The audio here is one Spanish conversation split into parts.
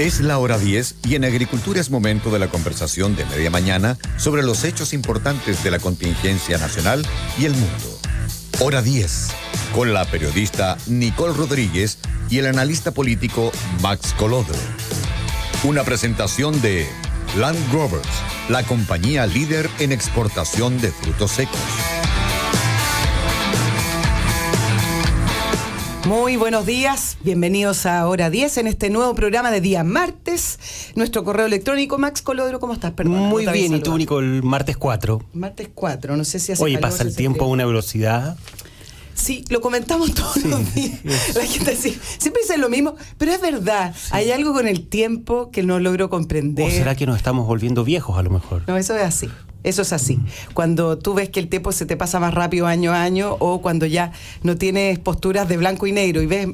Es la hora 10 y en Agricultura es momento de la conversación de media mañana sobre los hechos importantes de la contingencia nacional y el mundo. Hora 10, con la periodista Nicole Rodríguez y el analista político Max Colodro. Una presentación de Land Growers, la compañía líder en exportación de frutos secos. Muy buenos días, bienvenidos a Hora 10 en este nuevo programa de día martes. Nuestro correo electrónico, Max Colodro, ¿cómo estás? Perdón, muy bien, ¿y tú, Nicole? El martes 4. Martes 4, no sé si hace Oye, calor, pasa el tiempo a una velocidad. Sí, lo comentamos todos los días. La gente siempre dice lo mismo, pero es verdad. Sí. Hay algo con el tiempo que no logro comprender. ¿O será que nos estamos volviendo viejos a lo mejor? No, eso es así. Eso es así. Cuando tú ves que el tiempo se te pasa más rápido año a año, o cuando ya no tienes posturas de blanco y negro y ves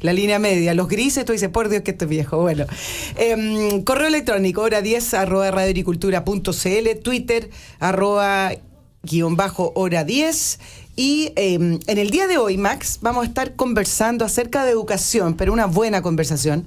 la línea media, los grises, tú dices, por Dios que estoy viejo. Bueno, correo electrónico, hora10 @radioagricultura.cl, Twitter @hora10. Y en el día de hoy, Max, vamos a estar conversando acerca de educación, pero una buena conversación,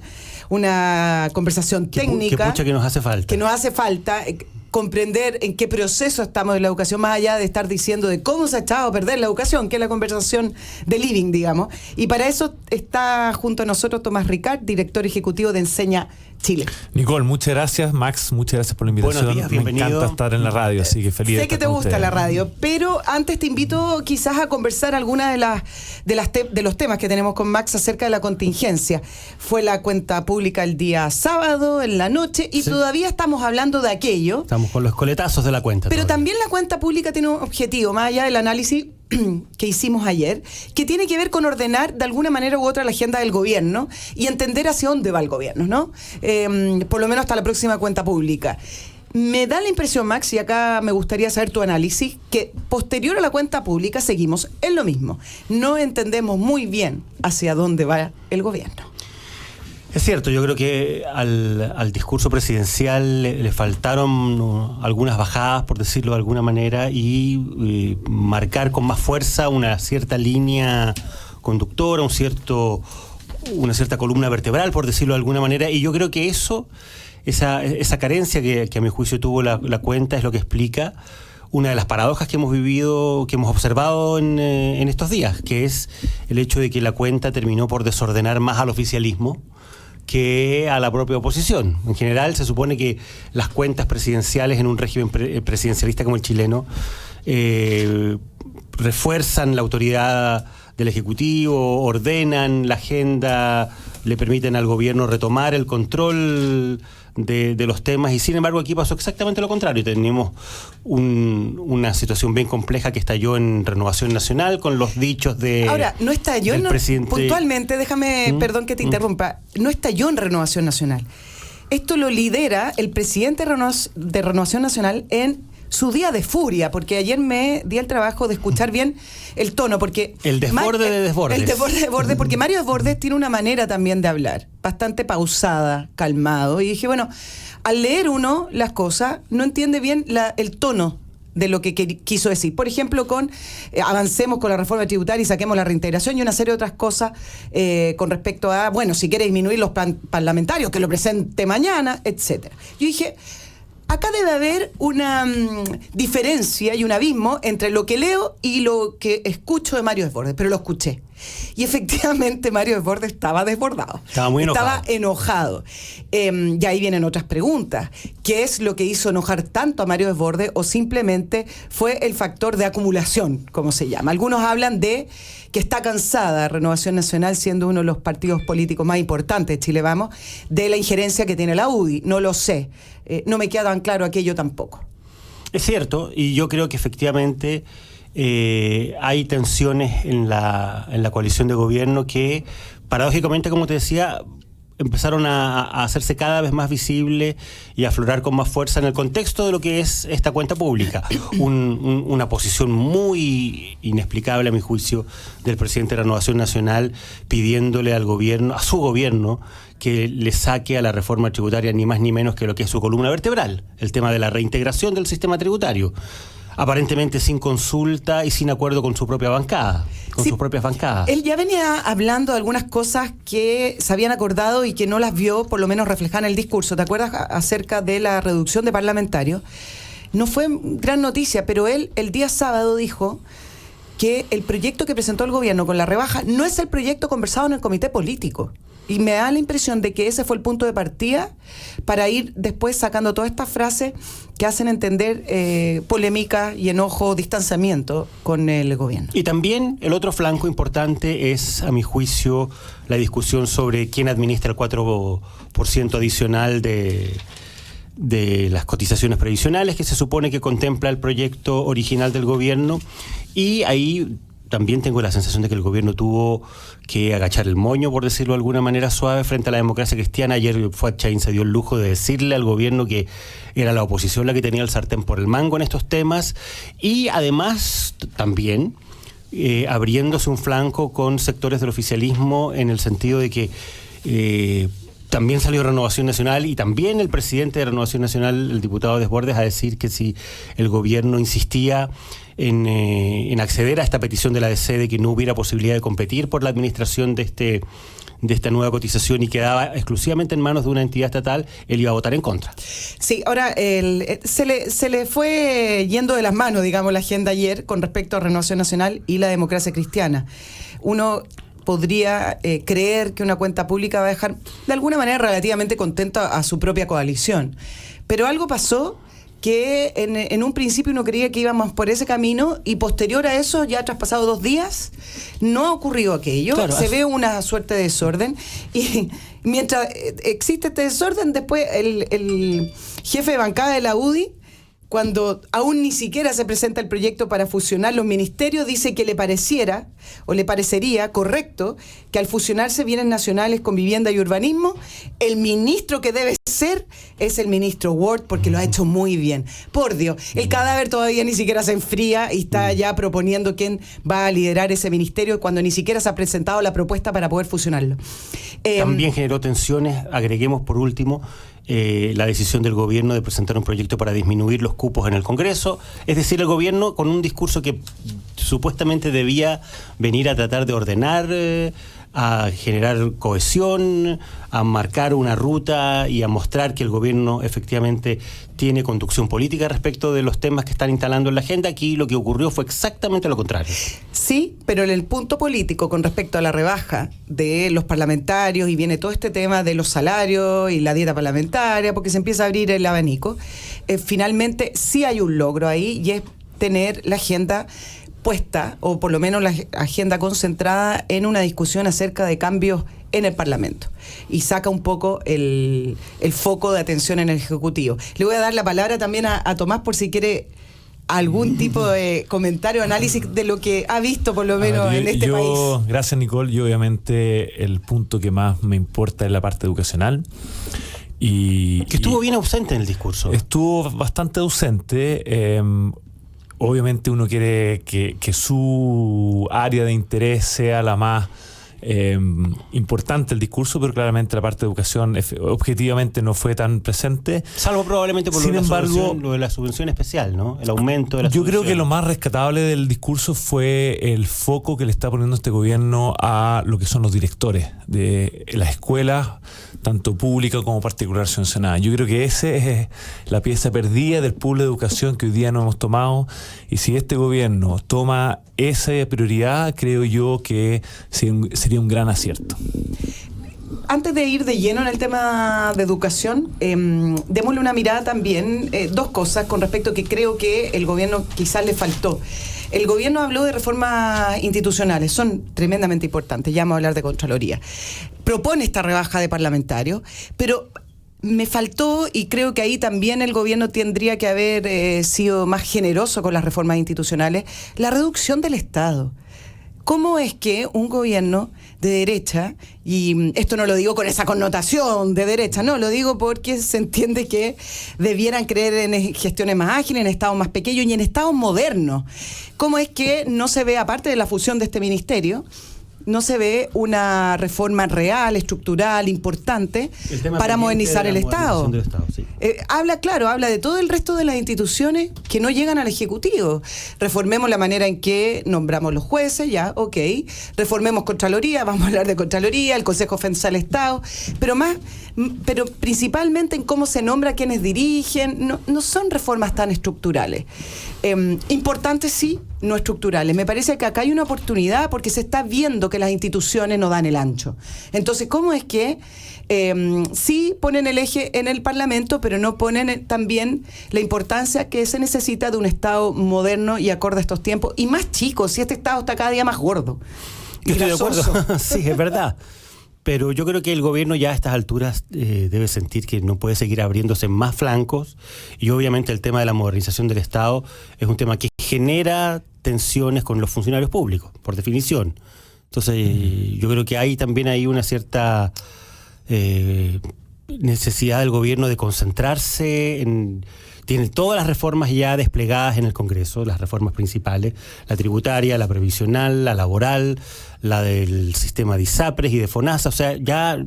una conversación técnica. Que nos hace falta. Que nos hace falta comprender en qué proceso estamos en la educación, más allá de estar diciendo de cómo se ha echado a perder la educación, que es la conversación de living, digamos. Y para eso está junto a nosotros Tomás Ricard, director ejecutivo de Enseña Chile. Nicole, muchas gracias. Max, muchas gracias por la invitación. Buenos días, bienvenido. Me encanta estar en la radio, así que feliz. Sé que te gusta la radio, pero antes te invito quizás a conversar alguna de los temas que tenemos con Max acerca de la contingencia. Fue la cuenta pública el día sábado, en la noche, y todavía estamos hablando de aquello. Estamos con los coletazos de la cuenta. Pero todavía. También la cuenta pública tiene un objetivo, más allá del análisis que hicimos ayer, que tiene que ver con ordenar de alguna manera u otra la agenda del gobierno y entender hacia dónde va el gobierno, ¿no? Por lo menos hasta la próxima cuenta pública. Me da la impresión, Max, y acá me gustaría saber tu análisis, que posterior a la cuenta pública seguimos en lo mismo. No entendemos muy bien hacia dónde va el gobierno. Es cierto, yo creo que al discurso presidencial le faltaron algunas bajadas, por decirlo de alguna manera, y marcar con más fuerza una cierta línea conductora, una cierta columna vertebral, por decirlo de alguna manera, y yo creo que esa carencia que a mi juicio tuvo la cuenta es lo que explica una de las paradojas que hemos vivido, que hemos observado en estos días, que es el hecho de que la cuenta terminó por desordenar más al oficialismo que a la propia oposición. En general, se supone que las cuentas presidenciales en un régimen presidencialista como el chileno refuerzan la autoridad del Ejecutivo, ordenan la agenda, le permiten al gobierno retomar el control de los temas, y sin embargo aquí pasó exactamente lo contrario. Tenemos una situación bien compleja que estalló en Renovación Nacional con los dichos de Ahora, no estalló del presidente. Puntualmente, déjame, perdón que te interrumpa, no estalló en Renovación Nacional. Esto lo lidera el presidente de Renovación Nacional en su día de furia, porque ayer me di el trabajo de escuchar bien el tono, porque el desborde de desbordes. El desborde de desbordes, porque Mario Desbordes tiene una manera también de hablar, bastante pausada, calmado, y dije, bueno, al leer uno las cosas, no entiende bien el tono de lo que quiso decir. Por ejemplo, avancemos con la reforma tributaria y saquemos la reintegración y una serie de otras cosas con respecto a, bueno, si quiere disminuir los parlamentarios, que lo presente mañana, etcétera. Yo dije, acá debe haber una diferencia y un abismo entre lo que leo y lo que escucho de Mario Desbordes, pero lo escuché. Y efectivamente Mario Desbordes estaba desbordado. Estaba muy enojado. Estaba enojado. Y ahí vienen otras preguntas. ¿Qué es lo que hizo enojar tanto a Mario Desbordes, o simplemente fue el factor de acumulación, como se llama? Algunos hablan de que está cansada Renovación Nacional, siendo uno de los partidos políticos más importantes de Chile Vamos, de la injerencia que tiene la UDI. No lo sé. No me queda tan claro aquello tampoco. Es cierto, y yo creo que efectivamente hay tensiones en la coalición de gobierno que, paradójicamente, como te decía, empezaron a hacerse cada vez más visibles y a aflorar con más fuerza en el contexto de lo que es esta cuenta pública. Una posición muy inexplicable, a mi juicio, del presidente de Renovación Nacional, pidiéndole al gobierno, a su gobierno, que le saque a la reforma tributaria ni más ni menos que lo que es su columna vertebral, el tema de la reintegración del sistema tributario. aparentemente sin consulta y sin acuerdo con su propia bancada, con sus propias bancadas. Él ya venía hablando de algunas cosas que se habían acordado y que no las vio, por lo menos reflejadas en el discurso. ¿Te acuerdas acerca de la reducción de parlamentarios? No fue gran noticia, pero él el día sábado dijo que el proyecto que presentó el gobierno con la rebaja no es el proyecto conversado en el comité político. Y me da la impresión de que ese fue el punto de partida para ir después sacando todas estas frases que hacen entender polémica y enojo, distanciamiento con el gobierno. Y también el otro flanco importante es, a mi juicio, la discusión sobre quién administra el 4% adicional de las cotizaciones previsionales que se supone que contempla el proyecto original del gobierno, y ahí también tengo la sensación de que el gobierno tuvo que agachar el moño, por decirlo de alguna manera suave, frente a la democracia cristiana. Ayer Fuad Chaín se dio el lujo de decirle al gobierno que era la oposición la que tenía el sartén por el mango en estos temas, y además también abriéndose un flanco con sectores del oficialismo en el sentido de que también salió Renovación Nacional y también el presidente de Renovación Nacional, el diputado Desbordes, a decir que si el gobierno insistía en acceder a esta petición de la DC de que no hubiera posibilidad de competir por la administración de esta nueva cotización y quedaba exclusivamente en manos de una entidad estatal, él iba a votar en contra. Sí, ahora se le fue yendo de las manos, digamos, la agenda ayer con respecto a Renovación Nacional y la democracia cristiana. Uno podría creer que una cuenta pública va a dejar de alguna manera relativamente contenta a su propia coalición. Pero algo pasó que en un principio uno creía que íbamos por ese camino y posterior a eso, ya traspasado 2 días, no ha ocurrido aquello. Claro, se ve una suerte de desorden y mientras existe este desorden, después el jefe de bancada de la UDI, cuando aún ni siquiera se presenta el proyecto para fusionar los ministerios, dice que le pareciera o le parecería correcto que al fusionarse bienes nacionales con vivienda y urbanismo, el ministro que debe ser es el ministro Ward, porque lo ha hecho muy bien. Por Dios, el cadáver todavía ni siquiera se enfría y está ya proponiendo quién va a liderar ese ministerio cuando ni siquiera se ha presentado la propuesta para poder fusionarlo. También generó tensiones, agreguemos por último, la decisión del gobierno de presentar un proyecto para disminuir los cupos en el Congreso, es decir, el gobierno con un discurso que supuestamente debía venir a tratar de ordenar, a generar cohesión, a marcar una ruta y a mostrar que el gobierno efectivamente tiene conducción política respecto de los temas que están instalando en la agenda. Aquí lo que ocurrió fue exactamente lo contrario. Sí, pero en el punto político con respecto a la rebaja de los parlamentarios, y viene todo este tema de los salarios y la dieta parlamentaria, porque se empieza a abrir el abanico, finalmente sí hay un logro ahí, y es tener la agenda puesta, o por lo menos la agenda concentrada en una discusión acerca de cambios en el Parlamento, y saca un poco el foco de atención en el Ejecutivo. Le voy a dar la palabra también a Tomás por si quiere algún tipo de comentario o análisis de lo que ha visto por lo menos en este país. Gracias, Nicole. Yo obviamente el punto que más me importa es la parte educacional. Que estuvo bien ausente en el discurso. Estuvo bastante ausente. Obviamente uno quiere que su área de interés sea la más importante el discurso, pero claramente la parte de educación objetivamente no fue tan presente. Salvo probablemente por lo de la subvención especial, ¿no? El aumento de la subvención. Yo creo que lo más rescatable del discurso fue el foco que le está poniendo este gobierno a lo que son los directores de las escuelas, tanto pública como particular subvencionada. Yo creo que esa es la pieza perdida del pool de educación que hoy día no hemos tomado, y si este gobierno toma esa prioridad, creo yo que sería un gran acierto. Antes de ir de lleno en el tema de educación, démosle una mirada también, 2 cosas con respecto a que creo que el gobierno quizás le faltó. El gobierno habló de reformas institucionales, son tremendamente importantes, ya vamos a hablar de Contraloría. Propone esta rebaja de parlamentarios, pero me faltó, y creo que ahí también el gobierno tendría que haber sido más generoso con las reformas institucionales, la reducción del Estado. ¿Cómo es que un gobierno de derecha, y esto no lo digo con esa connotación de derecha, no, lo digo porque se entiende que debieran creer en gestiones más ágiles, en estados más pequeños y en estados modernos? ¿Cómo es que no se ve, aparte de la fusión de este ministerio, no se ve una reforma real, estructural, importante para modernizar el Estado. Sí. Habla de todo el resto de las instituciones que no llegan al Ejecutivo. Reformemos la manera en que nombramos los jueces, ya, ok. Reformemos Contraloría, vamos a hablar de Contraloría, el Consejo de Defensa del Estado, pero principalmente en cómo se nombra quienes dirigen. No son reformas tan estructurales. Importantes sí, no estructurales. Me parece que acá hay una oportunidad porque se está viendo que las instituciones no dan el ancho. Entonces, ¿cómo es que sí ponen el eje en el Parlamento, pero no ponen también la importancia que se necesita de un Estado moderno y acorde a estos tiempos? Y más chico, si este Estado está cada día más gordo. Yo estoy de acuerdo. Sí, es verdad. Pero yo creo que el gobierno ya a estas alturas debe sentir que no puede seguir abriéndose más flancos, y obviamente el tema de la modernización del Estado es un tema que genera tensiones con los funcionarios públicos, por definición. Entonces yo creo que hay también una cierta necesidad del gobierno de concentrarse tiene todas las reformas ya desplegadas en el Congreso, las reformas principales, la tributaria, la previsional, la laboral, la del sistema de ISAPRES y de FONASA. O sea, ya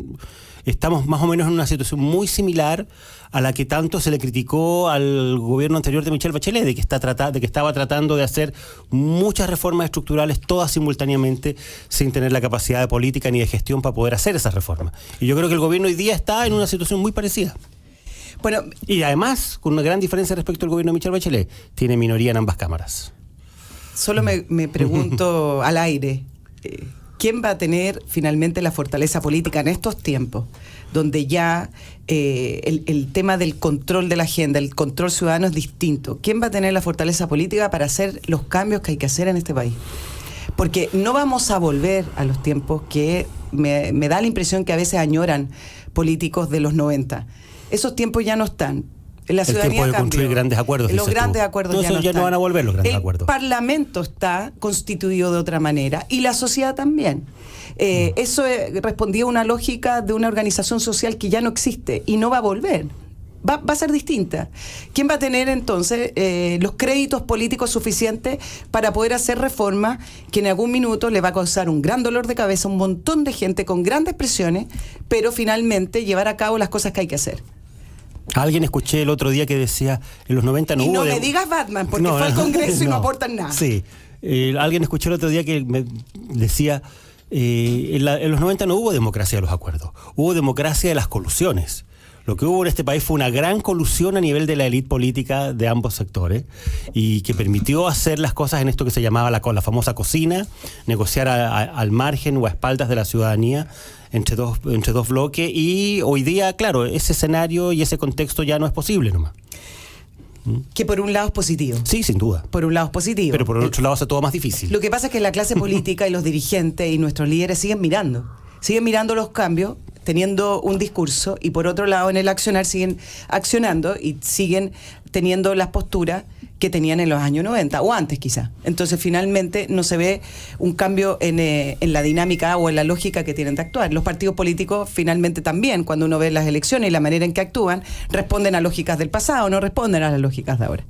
estamos más o menos en una situación muy similar a la que tanto se le criticó al gobierno anterior de Michelle Bachelet, de que estaba tratando de hacer muchas reformas estructurales todas simultáneamente sin tener la capacidad de política ni de gestión para poder hacer esas reformas. Y yo creo que el gobierno hoy día está en una situación muy parecida. Bueno, y además, con una gran diferencia respecto al gobierno de Michelle Bachelet, tiene minoría en ambas cámaras. Solo me pregunto al aire, ¿quién va a tener finalmente la fortaleza política en estos tiempos, donde ya el tema del control de la agenda, el control ciudadano es distinto? ¿Quién va a tener la fortaleza política para hacer los cambios que hay que hacer en este país? Porque no vamos a volver a los tiempos que me da la impresión que a veces añoran políticos de los 90. Esos tiempos ya no están. La ciudadanía el tiempo de cambió. construir grandes acuerdos. Los grandes acuerdos ya no están. No van a volver los grandes acuerdos. El Parlamento está constituido de otra manera y la sociedad también. Eso respondía a una lógica de una organización social que ya no existe y no va a volver. Va a ser distinta. ¿Quién va a tener entonces los créditos políticos suficientes para poder hacer reformas que en algún minuto le va a causar un gran dolor de cabeza a un montón de gente con grandes presiones, pero finalmente llevar a cabo las cosas que hay que hacer? Alguien escuché el otro día que decía, en los 90 no hubo... Y no me digas Batman, porque fue al Congreso y no aportan nada. Sí. Alguien escuché el otro día que me decía, en los 90 no hubo democracia de los acuerdos, hubo democracia de las colusiones. Lo que hubo en este país fue una gran colusión a nivel de la élite política de ambos sectores y que permitió hacer las cosas en esto que se llamaba la famosa cocina, negociar al margen o a espaldas de la ciudadanía entre dos bloques, y hoy día, claro, ese escenario y ese contexto ya no es posible nomás. Que por un lado es positivo. Sí, sin duda. Por un lado es positivo. Pero por otro lado hace todo más difícil. Lo que pasa es que la clase política y los dirigentes y nuestros líderes siguen mirando los cambios, teniendo un discurso, y por otro lado en el accionar siguen accionando y siguen teniendo las posturas que tenían en los años 90 o antes quizá. Entonces finalmente no se ve un cambio en la dinámica o en la lógica que tienen de actuar. Los partidos políticos finalmente también, cuando uno ve las elecciones y la manera en que actúan, responden a lógicas del pasado, no responden a las lógicas de ahora.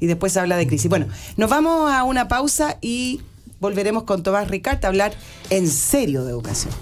Y después se habla de crisis. Bueno, nos vamos a una pausa y volveremos con Tomás Ricart a hablar en serio de educación.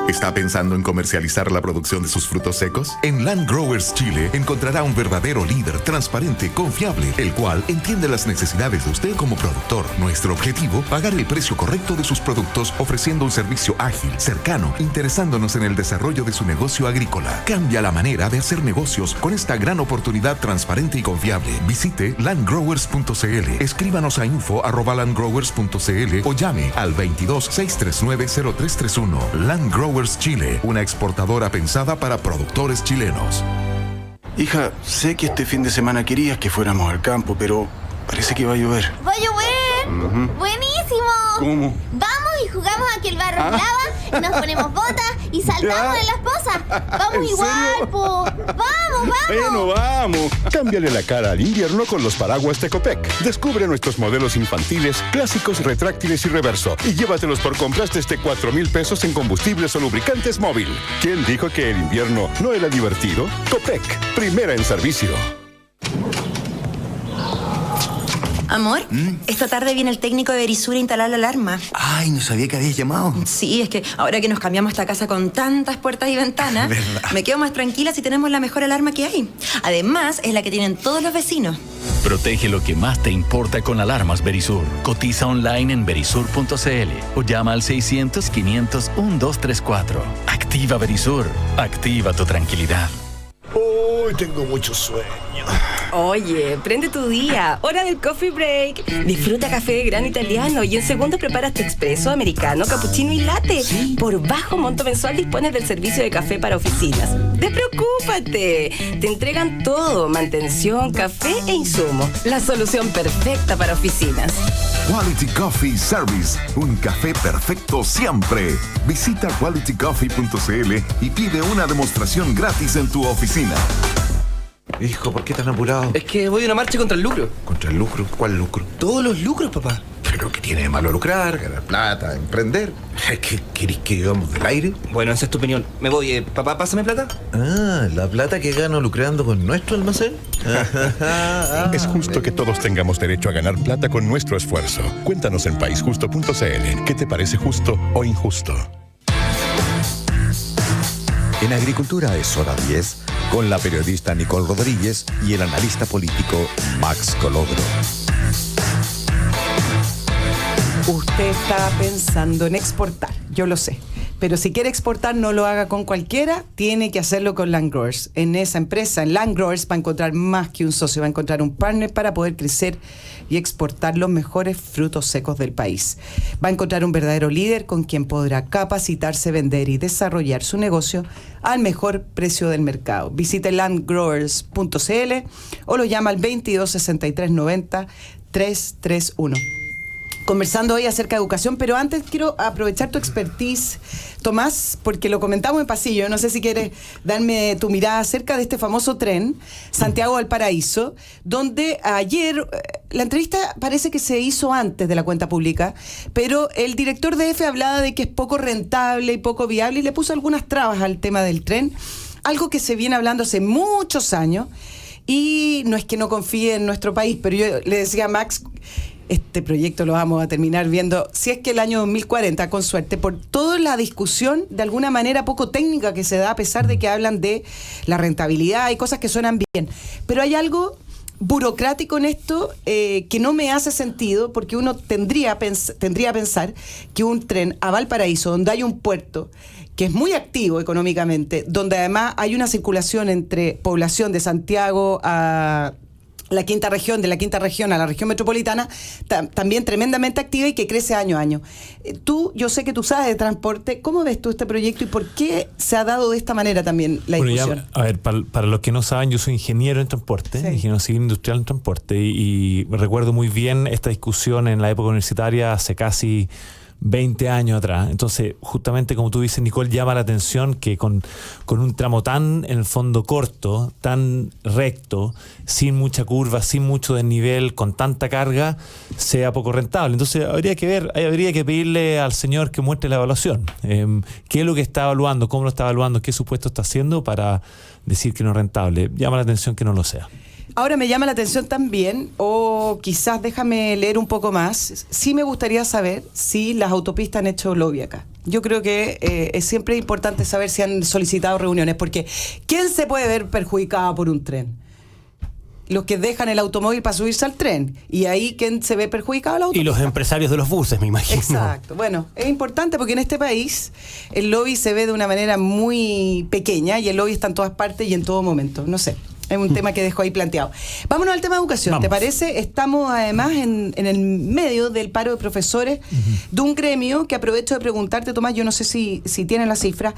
¿Está pensando en comercializar la producción de sus frutos secos? En Land Growers Chile encontrará un verdadero líder transparente, confiable, el cual entiende las necesidades de usted como productor. Nuestro objetivo, pagar el precio correcto de sus productos ofreciendo un servicio ágil, cercano, interesándonos en el desarrollo de su negocio agrícola. Cambia la manera de hacer negocios con esta gran oportunidad transparente y confiable. Visite landgrowers.cl, escríbanos a info@landgrowers.cl o llame al 22-639-0331. Land Growers Chile, una exportadora pensada para productores chilenos. Hija, sé que este fin de semana querías que fuéramos al campo, pero parece que va a llover. ¡Va a llover! ¡Buenísimo! ¿Cómo? Vamos y jugamos a que el barro lava, y nos ponemos botas y saltamos en las pozas. ¡Vamos igual, po! ¡Vamos! Bueno, vamos. Cámbiale la cara al invierno con los paraguas Tecopec. Descubre nuestros modelos infantiles, clásicos, retráctiles y reverso. Y llévatelos por compras desde 4,000 pesos en combustibles o lubricantes móvil. ¿Quién dijo que el invierno no era divertido? Copec, primera en servicio. Amor, esta tarde viene el técnico de Verisur a instalar la alarma. Ay, no sabía que habías llamado. Sí, es que ahora que nos cambiamos esta casa con tantas puertas y ventanas, me quedo más tranquila si tenemos la mejor alarma que hay. Además, es la que tienen todos los vecinos. Protege lo que más te importa con alarmas Verisur. Cotiza online en verisur.cl o llama al 600-500-1234. Activa Verisur. Activa tu tranquilidad. Uy, tengo mucho sueño. Oye, prende tu día. Hora del coffee break. Disfruta café de grano italiano y en segundos preparas tu expreso, americano, cappuccino y latte. ¿Sí? Por bajo monto mensual dispones del servicio de café para oficinas. ¡Despreocúpate! Te entregan todo: mantención, café e insumos. La solución perfecta para oficinas. Quality Coffee Service. Un café perfecto siempre. Visita qualitycoffee.cl y pide una demostración gratis en tu oficina. Hijo, ¿por qué tan apurado? Es que voy a una marcha contra el lucro. ¿Contra el lucro? ¿Cuál lucro? Todos los lucros, papá. ¿Pero qué tiene de malo lucrar, ganar plata, emprender? ¿Qué querés que digamos del aire? Bueno, esa es tu opinión. Me voy. Papá, pásame plata. Ah, ¿la plata que gano lucrando con nuestro almacén? Es justo que todos tengamos derecho a ganar plata con nuestro esfuerzo. Cuéntanos en paisjusto.cl. ¿Qué te parece justo o injusto? En Agricultura es hora 10, con la periodista Nicole Rodríguez y el analista político Max Colodro. Usted está pensando en exportar, yo lo sé. Pero si quiere exportar, no lo haga con cualquiera, tiene que hacerlo con Land Growers. En esa empresa, en Land Growers, va a encontrar más que un socio, va a encontrar un partner para poder crecer y exportar los mejores frutos secos del país. Va a encontrar un verdadero líder con quien podrá capacitarse, vender y desarrollar su negocio al mejor precio del mercado. Visite landgrowers.cl o lo llama al 22 63 90 331. Conversando hoy acerca de educación, pero antes quiero aprovechar tu expertise, Tomás, porque lo comentamos en pasillo. No sé si quieres darme tu mirada acerca de este famoso tren Santiago-Valparaíso, donde ayer, la entrevista parece que se hizo antes de la cuenta pública, pero el director de EFE hablaba de que es poco rentable y poco viable y le puso algunas trabas al tema del tren, algo que se viene hablando hace muchos años, y no es que no confíe en nuestro país, pero yo le decía a Max, este proyecto lo vamos a terminar viendo, si es que el año 2040, con suerte, por toda la discusión, de alguna manera poco técnica que se da, a pesar de que hablan de la rentabilidad y cosas que suenan bien. Pero hay algo burocrático en esto que no me hace sentido, porque uno tendría a pensar que un tren a Valparaíso, donde hay un puerto que es muy activo económicamente, donde además hay una circulación entre población de Santiago a la quinta región, de la quinta región a la región metropolitana, también tremendamente activa y que crece año a año. Yo sé que tú sabes de transporte, ¿cómo ves tú este proyecto y por qué se ha dado de esta manera también la discusión? A ver, para los que no saben, yo soy ingeniero en transporte, ingeniero civil industrial en transporte, y recuerdo muy bien esta discusión en la época universitaria hace casi 20 años atrás. Entonces, justamente como tú dices, Nicole, llama la atención que con un tramo tan, en el fondo, corto, tan recto, sin mucha curva, sin mucho desnivel, con tanta carga, sea poco rentable. Entonces, habría que pedirle al señor que muestre la evaluación. ¿Qué es lo que está evaluando? ¿Cómo lo está evaluando? ¿Qué supuesto está haciendo para decir que no es rentable? Llama la atención que no lo sea. Ahora me llama la atención también, o quizás déjame leer un poco más, sí me gustaría saber si las autopistas han hecho lobby acá. Yo creo que es siempre importante saber si han solicitado reuniones, porque ¿quién se puede ver perjudicado por un tren? Los que dejan el automóvil para subirse al tren. Y ahí, ¿quién se ve perjudicado? La autopista. Y los empresarios de los buses, me imagino. Exacto. Bueno, es importante porque en este país el lobby se ve de una manera muy pequeña y el lobby está en todas partes y en todo momento. No sé. Es un tema que dejo ahí planteado. Vámonos al tema de educación. Vamos. ¿Te parece? Estamos además en el medio del paro de profesores de un gremio que aprovecho de preguntarte, Tomás, yo no sé si tienen la cifra.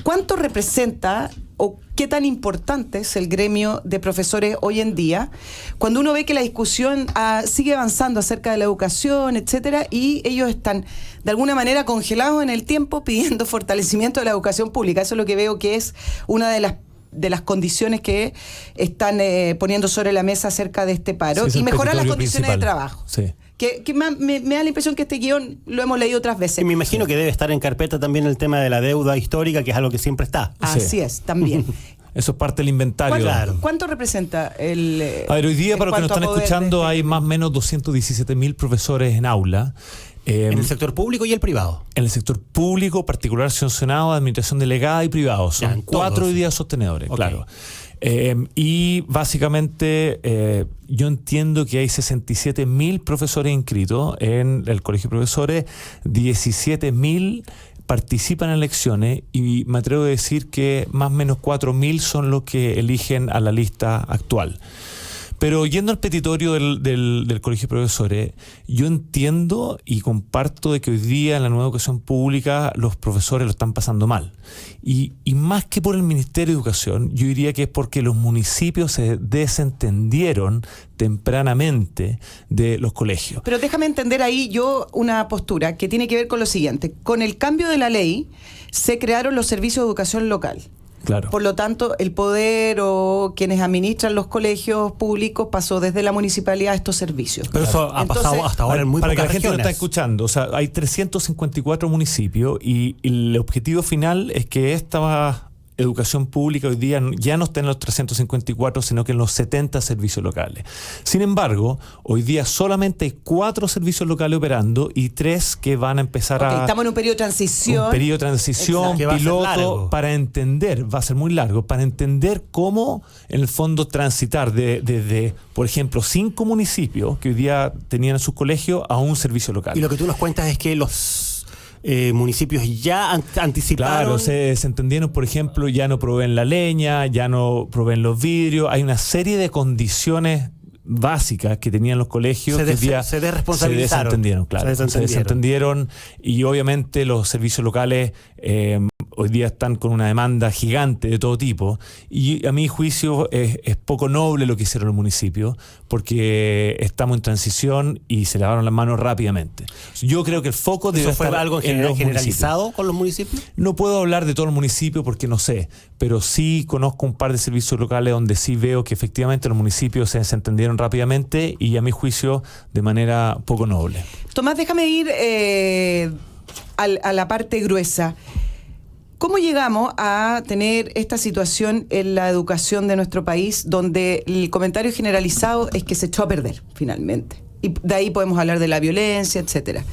¿Cuánto representa o qué tan importante es el gremio de profesores hoy en día cuando uno ve que la discusión sigue avanzando acerca de la educación, etcétera, y ellos están de alguna manera congelados en el tiempo pidiendo fortalecimiento de la educación pública? Eso es lo que veo que es una de las condiciones que están poniendo sobre la mesa acerca de este paro, y mejorar las condiciones de trabajo. Sí. Que me da la impresión que este guión lo hemos leído otras veces. Y me imagino que debe estar en carpeta también el tema de la deuda histórica, que es algo que siempre está. Así es, también. Eso es parte del inventario. ¿Cuánto representa el... A ver, hoy día, para los que nos están escuchando, hay más o menos 217.000 profesores en aula. En el sector público y el privado. En el sector público, particular, sancionado, administración delegada y privado. Son 4 hoy día sostenedores, claro. Y básicamente yo entiendo que hay 67.000 profesores inscritos en el Colegio de Profesores, 17.000 participan en elecciones y me atrevo a decir que más o menos 4.000 son los que eligen a la lista actual. Pero yendo al petitorio del Colegio de Profesores, yo entiendo y comparto de que hoy día en la nueva educación pública los profesores lo están pasando mal. Y más que por el Ministerio de Educación, yo diría que es porque los municipios se desentendieron tempranamente de los colegios. Pero déjame entender ahí yo una postura que tiene que ver con lo siguiente. Con el cambio de la ley se crearon los servicios de educación local. Claro. Por lo tanto, el poder o quienes administran los colegios públicos pasó desde la municipalidad a estos servicios. Pero eso ha pasado hasta ahora en muy pocas regiones. Para que la gente lo está escuchando, o sea, hay 354 municipios y el objetivo final es que esta educación pública hoy día ya no está en los 354, sino que en los 70 servicios locales. Sin embargo, hoy día solamente hay 4 servicios locales operando y 3 que van a empezar a... Estamos en un periodo de transición. Un periodo de transición, piloto, para entender, va a ser muy largo, para entender cómo, en el fondo, transitar desde, por ejemplo, 5 municipios que hoy día tenían en sus colegios a un servicio local. Y lo que tú nos cuentas es que los municipios ya anticiparon. Claro, se entendieron, por ejemplo, ya no proveen la leña, ya no proveen los vidrios, hay una serie de condiciones básicas que tenían los colegios se desresponsabilizaron. Se desentendieron y obviamente los servicios locales hoy día están con una demanda gigante de todo tipo y a mi juicio es poco noble lo que hicieron los municipios porque estamos en transición y se lavaron las manos rápidamente. Yo creo que el foco debe estar algo generalizado con los municipios. No puedo hablar de todo el municipio porque no sé, pero sí conozco un par de servicios locales donde sí veo que efectivamente los municipios se desentendieron rápidamente y a mi juicio de manera poco noble. Tomás, déjame ir a la parte gruesa. ¿Cómo llegamos a tener esta situación en la educación de nuestro país donde el comentario generalizado es que se echó a perder finalmente? Y de ahí podemos hablar de la violencia, etcétera.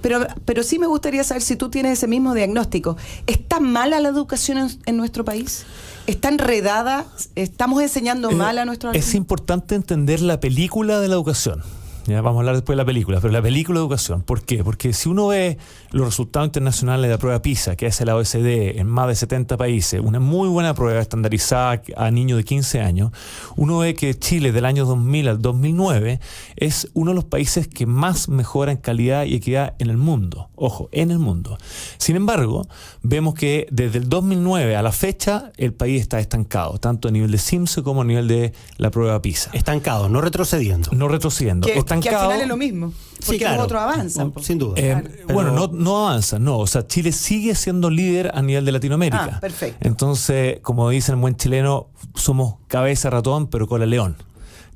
Pero sí me gustaría saber si tú tienes ese mismo diagnóstico. ¿Está mala la educación en nuestro país? ¿Está enredada? ¿Estamos enseñando mal a nuestros alumnos? Es importante entender la película de la educación. Ya vamos a hablar después de la película, pero la película de educación, ¿por qué? Porque si uno ve los resultados internacionales de la prueba PISA, que hace la OECD en más de 70 países, una muy buena prueba estandarizada a niños de 15 años, uno ve que Chile del año 2000 al 2009 es uno de los países que más mejora en calidad y equidad en el mundo. Ojo, en el mundo. Sin embargo, vemos que desde el 2009 a la fecha el país está estancado, tanto a nivel de CIMSE como a nivel de la prueba PISA. Estancado, no retrocediendo. No retrocediendo. Que al final es lo mismo, porque los otros avanzan. Sin duda. Bueno, no avanzan, no. O sea, Chile sigue siendo líder a nivel de Latinoamérica. Perfecto. Entonces, como dicen en buen chileno, somos cabeza de ratón, pero cola de león.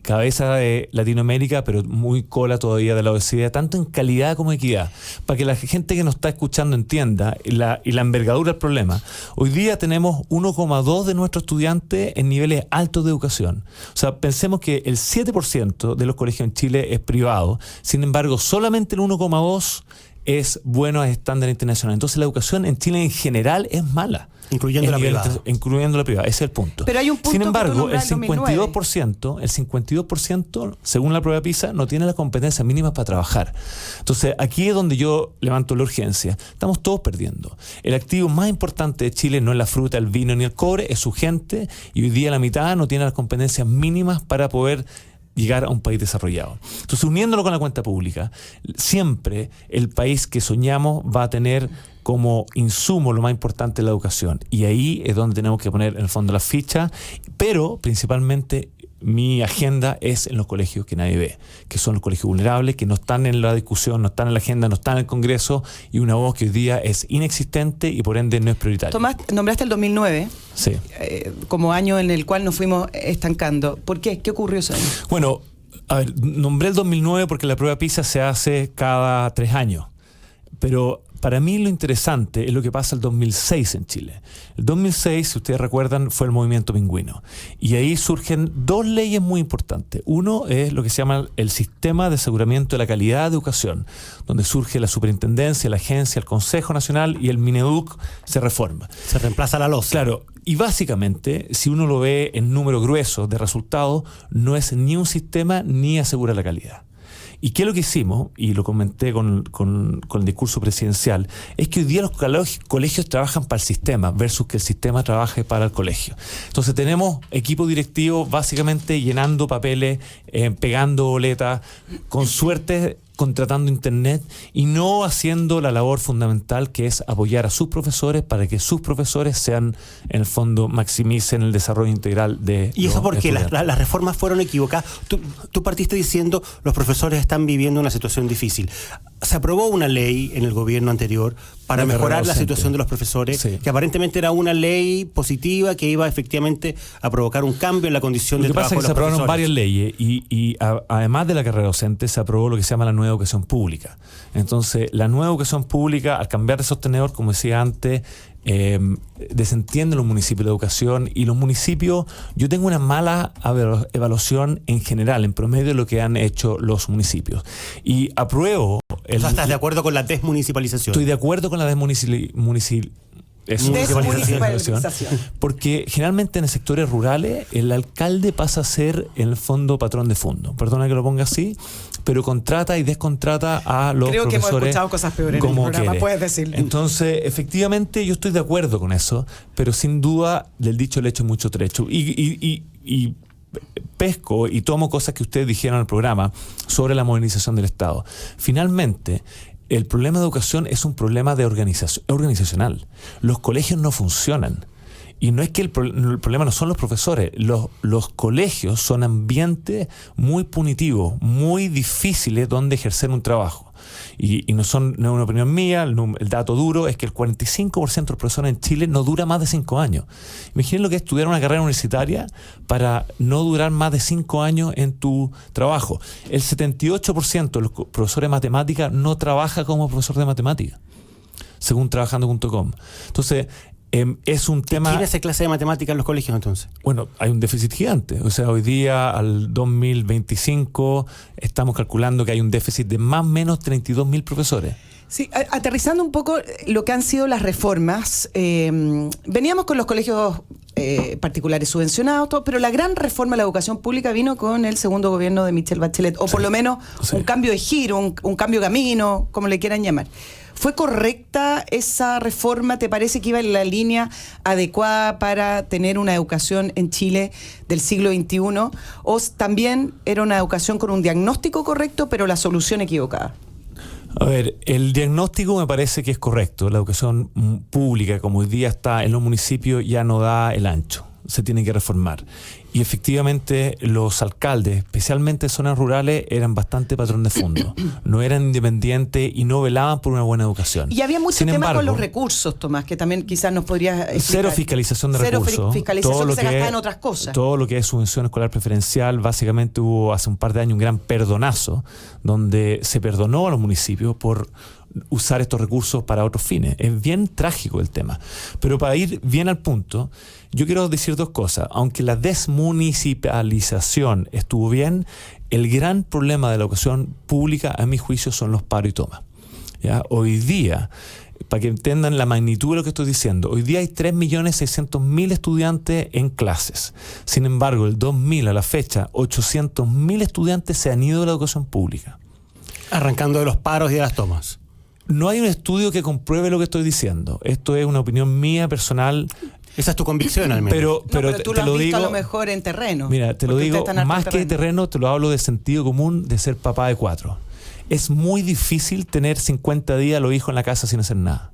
Cabeza de Latinoamérica, pero muy cola todavía de la obesidad, tanto en calidad como en equidad. Para que la gente que nos está escuchando entienda y la envergadura del problema. Hoy día tenemos 1,2 de nuestros estudiantes en niveles altos de educación. O sea, pensemos que el 7% de los colegios en Chile es privado. Sin embargo, solamente el 1,2 es bueno a estándares internacionales. Entonces, la educación en Chile en general es mala. Incluyendo la privada. Incluyendo la privada, ese es el punto. Pero hay un punto. Sin embargo, el 52%, 52%, según la prueba PISA, no tiene las competencias mínimas para trabajar. Entonces, aquí es donde yo levanto la urgencia. Estamos todos perdiendo. El activo más importante de Chile no es la fruta, el vino ni el cobre, es su gente, y hoy día la mitad no tiene las competencias mínimas para poder llegar a un país desarrollado. Entonces, uniéndolo con la cuenta pública, siempre el país que soñamos va a tener como insumo lo más importante de la educación. Y ahí es donde tenemos que poner en el fondo las fichas, pero principalmente mi agenda es en los colegios que nadie ve, que son los colegios vulnerables, que no están en la discusión, no están en la agenda, no están en el Congreso, y una voz que hoy día es inexistente y por ende no es prioritaria. Tomás, nombraste el 2009 sí. Como año en el cual nos fuimos estancando. ¿Por qué? ¿Qué ocurrió ese año? Bueno, a ver, nombré el 2009 porque la prueba PISA se hace cada 3 años. Pero para mí lo interesante es lo que pasa el 2006 en Chile. El 2006, si ustedes recuerdan, fue el movimiento pingüino. Y ahí surgen dos leyes muy importantes. Uno es lo que se llama el Sistema de Aseguramiento de la Calidad de Educación, donde surge la Superintendencia, la Agencia, el Consejo Nacional y el Mineduc se reforma. Se reemplaza la LOS. Claro. Y básicamente, si uno lo ve en números gruesos de resultados, no es ni un sistema ni asegura la calidad. ¿Y qué es lo que hicimos? Y lo comenté con el discurso presidencial, es que hoy día los colegios trabajan para el sistema versus que el sistema trabaje para el colegio. Entonces tenemos equipo directivo básicamente llenando papeles, pegando boletas, con suerte contratando internet y no haciendo la labor fundamental que es apoyar a sus profesores para que sus profesores sean, en el fondo, maximicen el desarrollo integral de ¿Y eso porque las reformas fueron equivocadas? Tú partiste diciendo los profesores están viviendo una situación difícil. Se aprobó una ley en el gobierno anterior para mejorar la situación de los profesores, sí, que aparentemente era una ley positiva que iba efectivamente a provocar un cambio en la condición de trabajo de los profesores. Lo que pasa es que se aprobaron varias leyes y además de la carrera docente se aprobó lo que se llama la nueva educación pública. Entonces, la nueva educación pública, al cambiar de sostenedor, como decía antes, desentiende los municipios de educación y los municipios, yo tengo una mala evaluación en general, en promedio de lo que han hecho los municipios. Y apruebo... ¿Estás de acuerdo con la desmunicipalización? Estoy de acuerdo con la desmunicipalización. Porque generalmente en sectores rurales el alcalde pasa a ser en el fondo patrón de fondo, perdona que lo ponga así, pero contrata y descontrata a los Creo profesores. Creo que hemos escuchado cosas peores en el programa, puedes decirlo. Entonces, efectivamente, yo estoy de acuerdo con eso, pero sin duda del dicho al hecho mucho trecho. Y pesco y tomo cosas que ustedes dijeron en el programa sobre la modernización del Estado. Finalmente, el problema de educación es un problema de organizacional. Los colegios no funcionan. Y no es que el problema no son los profesores. Los colegios son ambientes muy punitivos, muy difíciles donde ejercer un trabajo. Y no es una opinión mía, el dato duro es que el 45% de los profesores en Chile no dura más de 5 años. Imaginen lo que es estudiar una carrera universitaria para no durar más de 5 años en tu trabajo. El 78% de los profesores de matemática no trabaja como profesor de matemática, según trabajando.com. Entonces, es un tema... ¿Quién hace clase de matemáticas en los colegios entonces? Bueno, hay un déficit gigante. O sea, hoy día, al 2025, estamos calculando que hay un déficit de más o menos 32.000 profesores. Sí, aterrizando un poco lo que han sido las reformas, veníamos con los colegios particulares subvencionados, todo, pero la gran reforma de la educación pública vino con el segundo gobierno de Michelle Bachelet, o por lo menos un cambio de giro, un cambio de camino, como le quieran llamar. ¿Fue correcta esa reforma? ¿Te parece que iba en la línea adecuada para tener una educación en Chile del siglo XXI? ¿O también era una educación con un diagnóstico correcto, pero la solución equivocada? A ver, el diagnóstico me parece que es correcto. La educación pública, como hoy día está en los municipios, ya no da el ancho. Se tiene que reformar. Y efectivamente los alcaldes, especialmente en zonas rurales, eran bastante patrón de fondo. No eran independientes y no velaban por una buena educación. Y había mucho tema con los recursos, Tomás, que también quizás nos podrías explicar. Cero fiscalización de recursos. Cero fiscalización, que se gasta en otras cosas. Todo lo que es subvención escolar preferencial, básicamente hubo hace un par de años un gran perdonazo, donde se perdonó a los municipios por usar estos recursos para otros fines. Es bien trágico el tema. Pero para ir bien al punto, yo quiero decir dos cosas. Aunque la desmunicipalización estuvo bien, el gran problema de la educación pública, a mi juicio, son los paro y toma. ¿Ya? Hoy día, para que entiendan la magnitud de lo que estoy diciendo, hoy día hay 3.600.000 estudiantes en clases. Sin embargo, del 2000 a la fecha, 800.000 estudiantes se han ido de la educación pública. Arrancando de los paros y de las tomas. No hay un estudio que compruebe lo que estoy diciendo. Esto es una opinión mía, personal. Esa es tu convicción, al menos. Pero tú lo has visto a lo mejor en terreno. Mira, te lo digo, más que terreno, te lo hablo de sentido común, de ser papá de 4. Es muy difícil tener 50 días a los hijos en la casa sin hacer nada.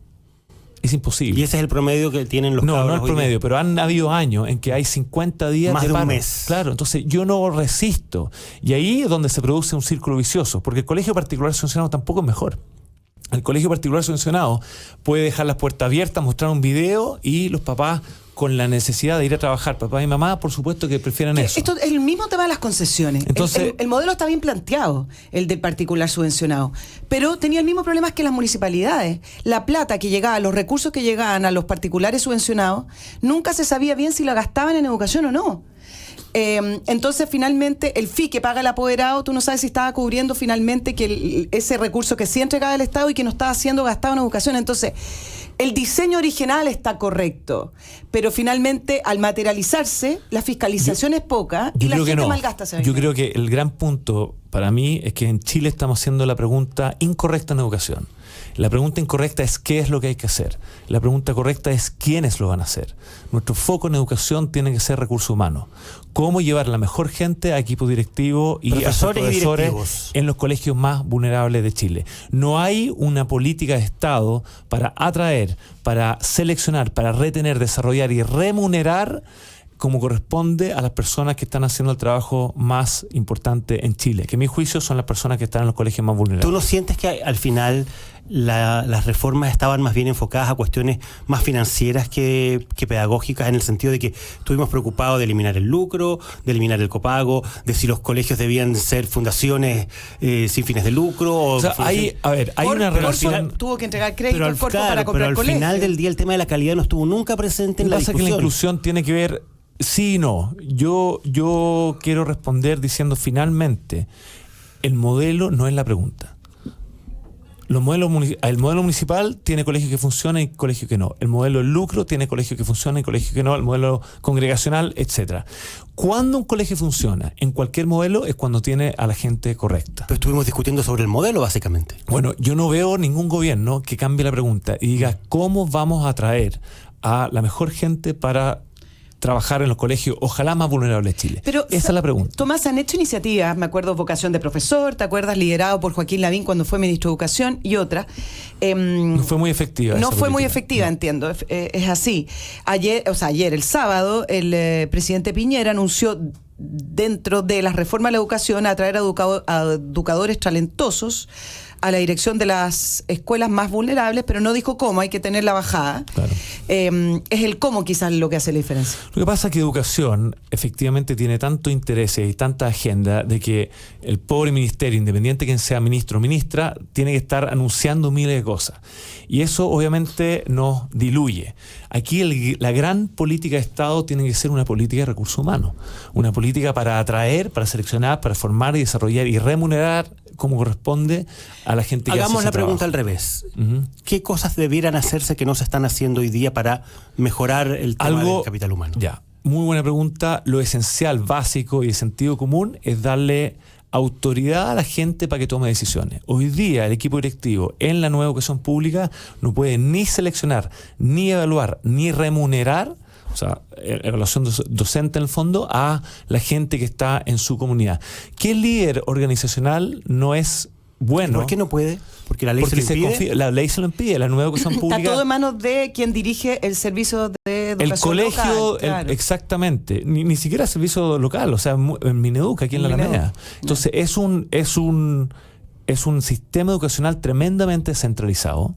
Es imposible. ¿Y ese es el promedio que tienen los cabros? No es el promedio, pero han habido años en que hay 50 días más de paro. Un mes. Claro, entonces yo no resisto. Y ahí es donde se produce un círculo vicioso, porque el colegio particular subvencionado tampoco es mejor. El colegio particular subvencionado puede dejar las puertas abiertas, mostrar un video y los papás con la necesidad de ir a trabajar, papá y mamá, por supuesto que prefieren eso. Esto es el mismo tema de las concesiones. Entonces, el modelo está bien planteado, el del particular subvencionado, pero tenía el mismo problema que las municipalidades. La plata que llegaba, los recursos que llegaban a los particulares subvencionados, nunca se sabía bien si la gastaban en educación o no. Entonces, finalmente, el fee que paga el apoderado, tú no sabes si estaba cubriendo finalmente que ese recurso que sí entregaba el Estado y que no estaba siendo gastado en educación. Entonces, el diseño original está correcto, pero finalmente, al materializarse, la fiscalización es poca y la gente malgasta. Yo creo que el gran punto para mí es que en Chile estamos haciendo la pregunta incorrecta en educación. La pregunta incorrecta es qué es lo que hay que hacer. La pregunta correcta es quiénes lo van a hacer. Nuestro foco en educación tiene que ser recursos humanos. Cómo llevar la mejor gente a equipo directivo y a profesores en los colegios más vulnerables de Chile. No hay una política de Estado para atraer, para seleccionar, para retener, desarrollar y remunerar como corresponde a las personas que están haciendo el trabajo más importante en Chile, que a mi juicio son las personas que están en los colegios más vulnerables. ¿Tú no sientes que al final las reformas estaban más bien enfocadas a cuestiones más financieras que pedagógicas, en el sentido de que estuvimos preocupados de eliminar el lucro, de eliminar el copago, de si los colegios debían ser fundaciones sin fines de lucro? O sea, hay una relación... Tuvo que entregar créditos para comprar pero al final del día el tema de la calidad no estuvo nunca presente en la discusión. Que la inclusión tiene que ver... Sí y no. Yo quiero responder diciendo finalmente, el modelo no es la pregunta. El modelo municipal tiene colegios que funcionan y colegios que no. El modelo del lucro tiene colegios que funcionan y colegios que no. El modelo congregacional, etcétera. Cuando un colegio funciona en cualquier modelo es cuando tiene a la gente correcta. Pero estuvimos discutiendo sobre el modelo, básicamente. Bueno, yo no veo ningún gobierno que cambie la pregunta y diga cómo vamos a atraer a la mejor gente para trabajar en los colegios, ojalá más vulnerables de Chile. Pero esa es la pregunta. Tomás, han hecho iniciativas, me acuerdo, Vocación de Profesor, ¿te acuerdas? Liderado por Joaquín Lavín cuando fue ministro de Educación y otra. No fue muy efectiva. No fue muy efectiva, entiendo. Es así. Ayer, el sábado, el presidente Piñera anunció dentro de las reformas de la educación atraer a educadores talentosos a la dirección de las escuelas más vulnerables, pero no dijo cómo, hay que tener la bajada. Claro. Es el cómo quizás lo que hace la diferencia. Lo que pasa es que educación efectivamente tiene tanto interés y tanta agenda de que el pobre ministerio, independiente quien sea ministro o ministra, tiene que estar anunciando miles de cosas. Y eso obviamente nos diluye. Aquí la gran política de Estado tiene que ser una política de recursos humanos, una política para atraer, para seleccionar, para formar y desarrollar y remunerar como corresponde a la gente que hagamos hace la ese pregunta trabajo. Al revés. ¿Qué cosas debieran hacerse que no se están haciendo hoy día para mejorar el tema del capital humano? Ya, muy buena pregunta. Lo esencial, básico y de sentido común es darle autoridad a la gente para que tome decisiones. Hoy día el equipo directivo en la nueva educación pública no puede ni seleccionar, ni evaluar, ni remunerar, o sea, evaluación docente en el fondo, a la gente que está en su comunidad. ¿Qué líder organizacional no es bueno? ¿Por qué no puede? Porque la ley se lo impide. La ley se lo impide, la nueva educación pública. Está todo en manos de quien dirige el servicio de educación el colegio, local, claro. Exactamente. Ni siquiera servicio local, o sea, en Mineduc, aquí en la Alameda. Entonces, es un sistema educacional tremendamente centralizado,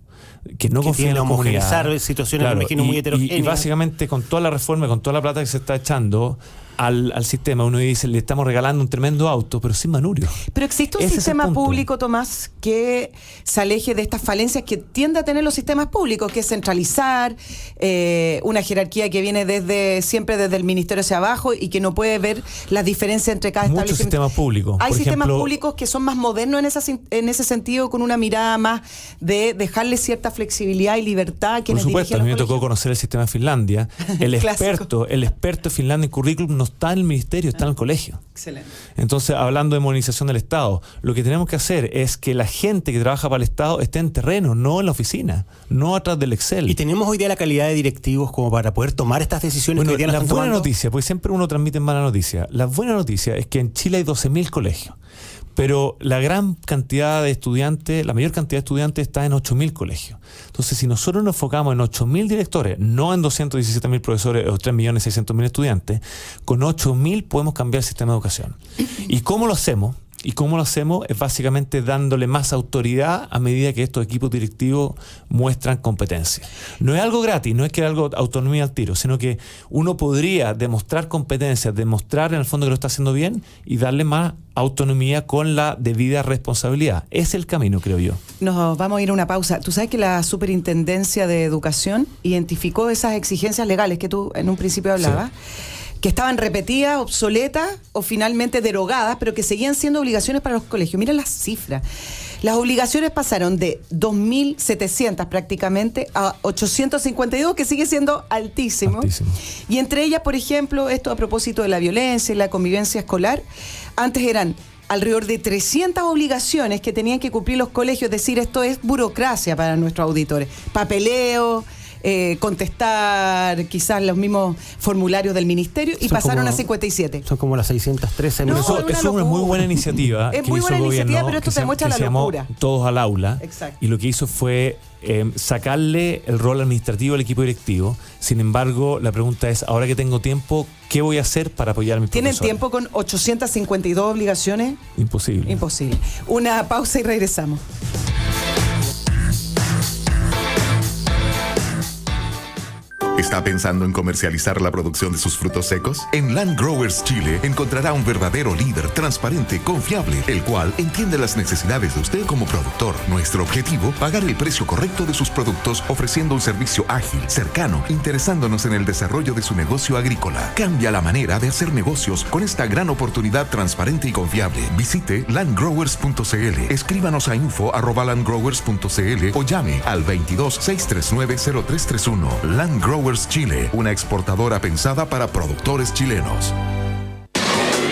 que no confía en la comunidad. Situaciones, claro, me imagino, muy heterogéneas. Y básicamente con toda la reforma, con toda la plata que se está echando al sistema, uno dice, le estamos regalando un tremendo auto, pero sin manubrio. Pero existe un sistema público, Tomás, que se aleje de estas falencias que tiende a tener los sistemas públicos, que es centralizar, una jerarquía que viene siempre desde el ministerio hacia abajo y que no puede ver las diferencias entre cada establecimiento. Muchos sistemas públicos. Hay sistemas públicos que son más modernos en ese sentido, con una mirada más de dejarle cierta flexibilidad y libertad a quienes dirigen. Por supuesto, a mí me tocó conocer el sistema de Finlandia. El experto de Finlandia en currículum no está en el ministerio, está en el colegio. Excelente. Entonces, hablando de modernización del Estado, lo que tenemos que hacer es que la gente que trabaja para el Estado esté en terreno, no en la oficina, no atrás del Excel. ¿Y tenemos hoy día la calidad de directivos como para poder tomar estas decisiones que hoy día nos están tomando? La buena noticia, porque siempre uno transmite mala noticia, la buena noticia es que en Chile hay 12.000 colegios, pero la gran cantidad de estudiantes, la mayor cantidad de estudiantes está en 8.000 colegios. Entonces, si nosotros nos enfocamos en 8.000 directores, no en 217.000 profesores o 3.600.000 estudiantes, con 8.000 podemos cambiar el sistema de educación. ¿Y cómo lo hacemos? ¿Y cómo lo hacemos? Es básicamente dándole más autoridad a medida que estos equipos directivos muestran competencia. No es algo gratis, no es que algo autonomía al tiro, sino que uno podría demostrar competencia, demostrar en el fondo que lo está haciendo bien y darle más autonomía con la debida responsabilidad. Es el camino, creo yo. Nos vamos a ir a una pausa. Tú sabes que la Superintendencia de Educación identificó esas exigencias legales que tú en un principio hablabas. Sí. Que estaban repetidas, obsoletas o finalmente derogadas, pero que seguían siendo obligaciones para los colegios. Mira las cifras. Las obligaciones pasaron de 2.700 prácticamente a 852, que sigue siendo altísimo. Y entre ellas, por ejemplo, esto a propósito de la violencia y la convivencia escolar, antes eran alrededor de 300 obligaciones que tenían que cumplir los colegios. Es decir, esto es burocracia para nuestros auditores. Papeleo, contestar quizás los mismos formularios del ministerio y pasaron a 57. Son como las 613. No, eso es una muy buena iniciativa. Es muy buena iniciativa, pero esto te muestra la locura. Todos al aula. Exacto. Y lo que hizo fue sacarle el rol administrativo al equipo directivo. Sin embargo, la pregunta es, ahora que tengo tiempo, ¿qué voy a hacer para apoyar a mis profesores? ¿Tienen tiempo con 852 obligaciones? Imposible. Imposible. Una pausa y regresamos. ¿Está pensando en comercializar la producción de sus frutos secos? En Land Growers Chile encontrará un verdadero líder transparente, confiable, el cual entiende las necesidades de usted como productor. Nuestro objetivo, pagar el precio correcto de sus productos ofreciendo un servicio ágil, cercano, interesándonos en el desarrollo de su negocio agrícola. Cambia la manera de hacer negocios con esta gran oportunidad transparente y confiable. Visite landgrowers.cl, escríbanos a info@landgrowers.cl o llame al 22-639-0331. Land Growers Chile, una exportadora pensada para productores chilenos.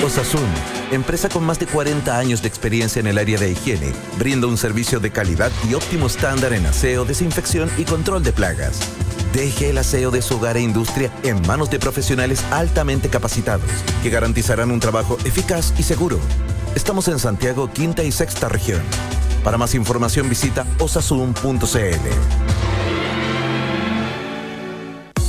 Osasun, empresa con más de 40 años de experiencia en el área de higiene, brinda un servicio de calidad y óptimo estándar en aseo, desinfección y control de plagas. Deje el aseo de su hogar e industria en manos de profesionales altamente capacitados, que garantizarán un trabajo eficaz y seguro. Estamos en Santiago, Quinta y Sexta Región. Para más información visita osasun.cl.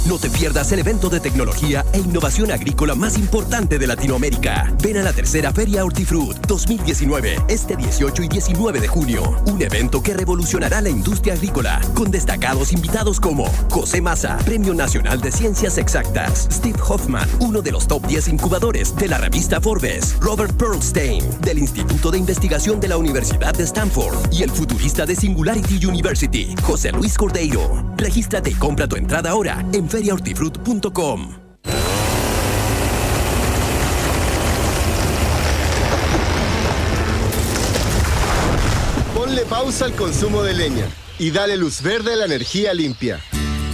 No te pierdas el evento de tecnología e innovación agrícola más importante de Latinoamérica. Ven a la tercera Feria Hortifruit 2019, este 18 y 19 de junio. Un evento que revolucionará la industria agrícola, con destacados invitados como José Massa, Premio Nacional de Ciencias Exactas, Steve Hoffman, uno de los top 10 incubadores de la revista Forbes, Robert Perlstein, del Instituto de Investigación de la Universidad de Stanford, y el futurista de Singularity University, José Luis Cordeiro. Regístrate y compra tu entrada ahora en feriahortifruit.com. Ponle pausa al consumo de leña y dale luz verde a la energía limpia.